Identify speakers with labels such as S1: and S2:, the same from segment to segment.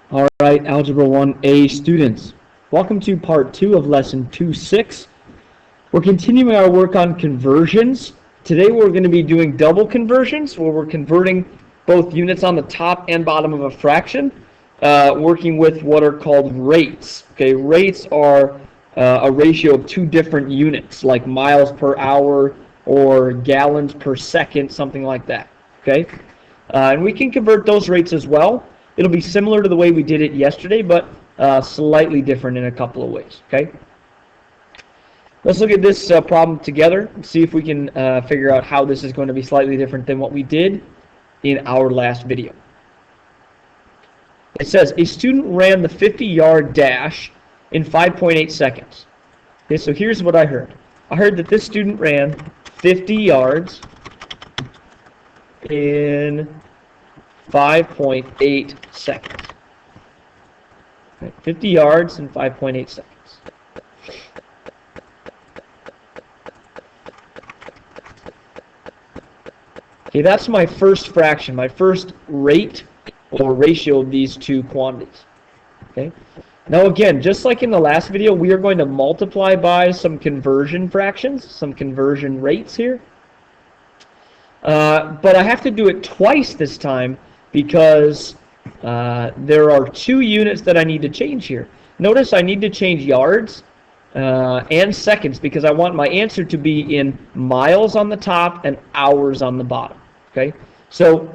S1: All right, Algebra 1A students. Welcome to part 2 of lesson 2.6. We're continuing our work on conversions. Today we're going to be doing double conversions, where we're converting both units on the top and bottom of a fraction, working with what are called rates. Okay, rates are a ratio of two different units, like miles per hour or gallons per second, something like that. Okay, and we can convert those rates as well. It'll be similar to the way we did it yesterday, but slightly different in a couple of ways. Okay. Let's look at this problem together and see if we can figure out how this is going to be slightly different than what we did in our last video. It says, a student ran the 50-yard dash in 5.8 seconds. Okay, so here's what I heard. I heard that this student ran 50 yards in 5.8 seconds. Okay, 50 yards in 5.8 seconds. Okay, that's my first fraction, my first rate or ratio of these two quantities. Okay. Now again, just like in the last video, we are going to multiply by some conversion fractions, some conversion rates here. But I have to do it twice this time because there are two units that I need to change here. Notice I need to change yards and seconds because I want my answer to be in miles on the top and hours on the bottom. Okay, so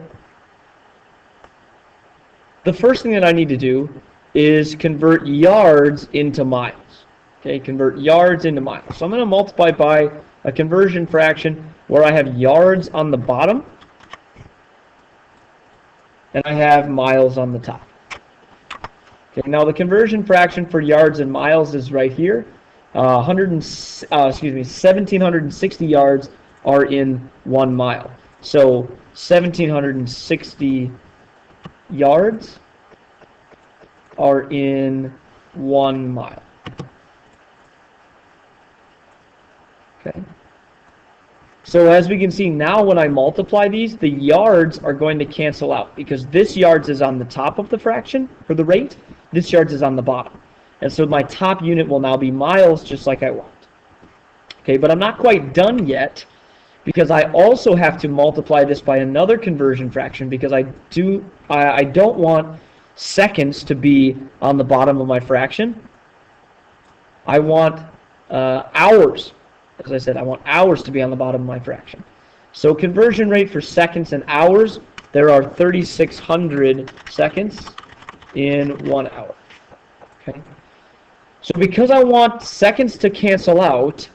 S1: the first thing that I need to do is convert yards into miles. Okay, convert yards into miles. So I'm going to multiply by a conversion fraction where I have yards on the bottom and I have miles on the top. Okay, now the conversion fraction for yards and miles is right here. 1,760 yards are in 1 mile. So 1,760 yards are in 1 mile. Okay. So as we can see now, when I multiply these, the yards are going to cancel out because this yards is on the top of the fraction for the rate. This yards is on the bottom. And so my top unit will now be miles, just like I want. Okay, but I'm not quite done yet because I also have to multiply this by another conversion fraction because I don't want seconds to be on the bottom of my fraction. I want hours. As I said, I want hours to be on the bottom of my fraction. So conversion rate for seconds and hours, there are 3,600 seconds in 1 hour. Okay. So because I want seconds to cancel out,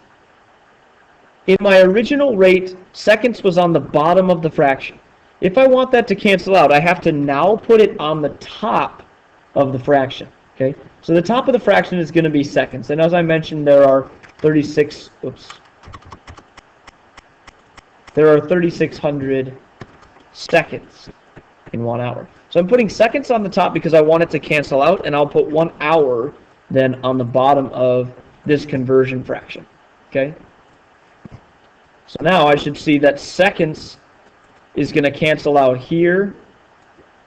S1: in my original rate, seconds was on the bottom of the fraction. If I want that to cancel out, I have to now put it on the top of the fraction. Okay? So the top of the fraction is going to be seconds. And as I mentioned, there are 3,600 seconds in 1 hour. So I'm putting seconds on the top because I want it to cancel out, and I'll put 1 hour then on the bottom of this conversion fraction. Okay? So now I should see that seconds is going to cancel out here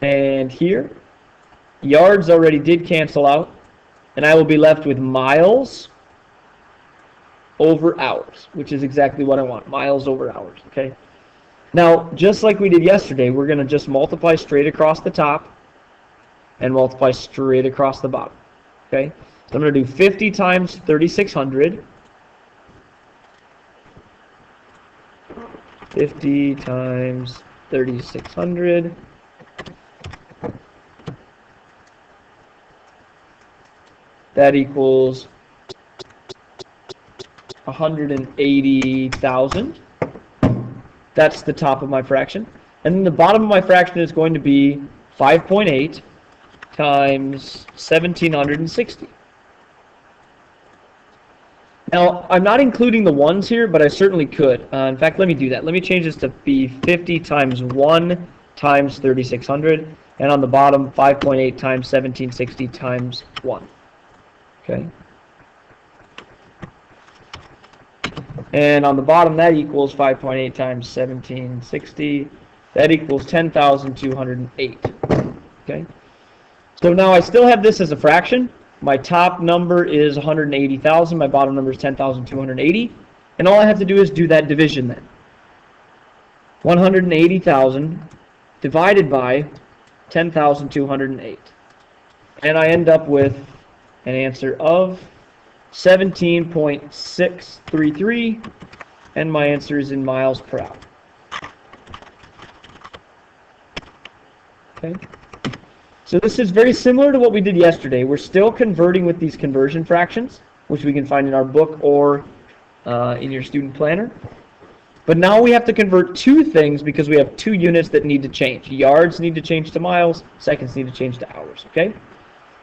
S1: and here. Yards already did cancel out, and I will be left with miles over hours, which is exactly what I want, miles over hours. Okay. Now, just like we did yesterday, we're going to just multiply straight across the top and multiply straight across the bottom. Okay. So I'm going to do 50 times 3,600. 50 times 3,600. That equals 180,000. That's the top of my fraction. And then the bottom of my fraction is going to be 5.8 times 1,760. Now, I'm not including the ones here, but I certainly could. In fact, let me do that. Let me change this to be 50 times 1 times 3,600. And on the bottom, 5.8 times 1,760 times 1. Okay. And on the bottom, that equals 5.8 times 1760. That equals 10,208. Okay. So now I still have this as a fraction. My top number is 180,000. My bottom number is 10,280. And all I have to do is do that division then. 180,000 divided by 10,208. And I end up with an answer of 17.633, and my answer is in miles per hour. Okay. So this is very similar to what we did yesterday. We're still converting with these conversion fractions, which we can find in our book or in your student planner. But now we have to convert two things because we have two units that need to change. Yards need to change to miles, seconds need to change to hours, okay?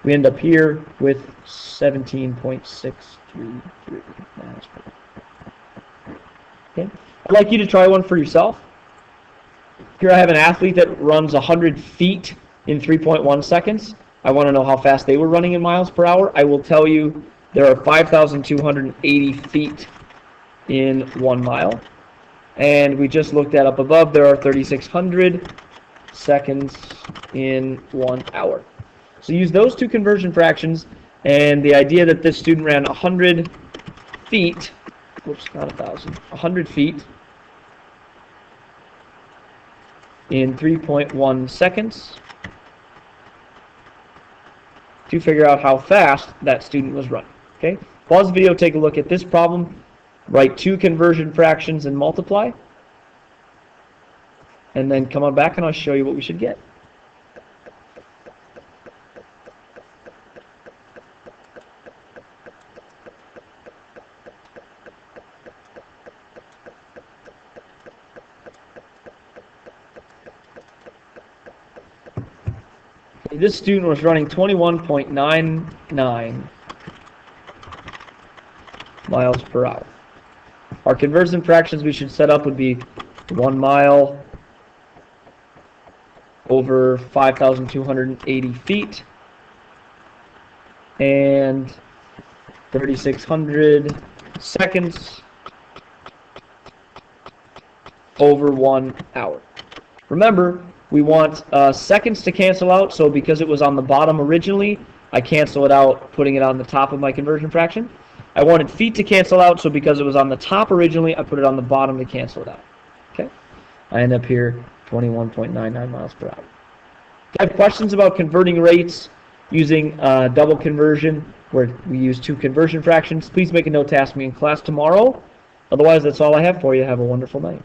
S1: We end up here with 17.633 miles per hour. Okay? I'd like you to try one for yourself. Here I have an athlete that runs 100 feet in 3.1 seconds. I want to know how fast they were running in miles per hour. I will tell you there are 5,280 feet in 1 mile. And we just looked that up above. There are 3,600 seconds in 1 hour. So use those two conversion fractions, and the idea that this student ran 100 feet, whoops, not 1,000, 100 feet in 3.1 seconds to figure out how fast that student was running. Okay? Pause the video, take a look at this problem. Write two conversion fractions and multiply. And then come on back and I'll show you what we should get. Okay, this student was running 21.99 miles per hour. Our conversion fractions we should set up would be 1 mile over 5,280 feet and 3,600 seconds over 1 hour. Remember, we want seconds to cancel out, so because it was on the bottom originally, I cancel it out putting it on the top of my conversion fraction. I wanted feet to cancel out, so because it was on the top originally, I put it on the bottom to cancel it out. Okay? I end up here 21.99 miles per hour. If you have questions about converting rates using double conversion, where we use two conversion fractions, please make a note to ask me in class tomorrow. Otherwise, that's all I have for you. Have a wonderful night.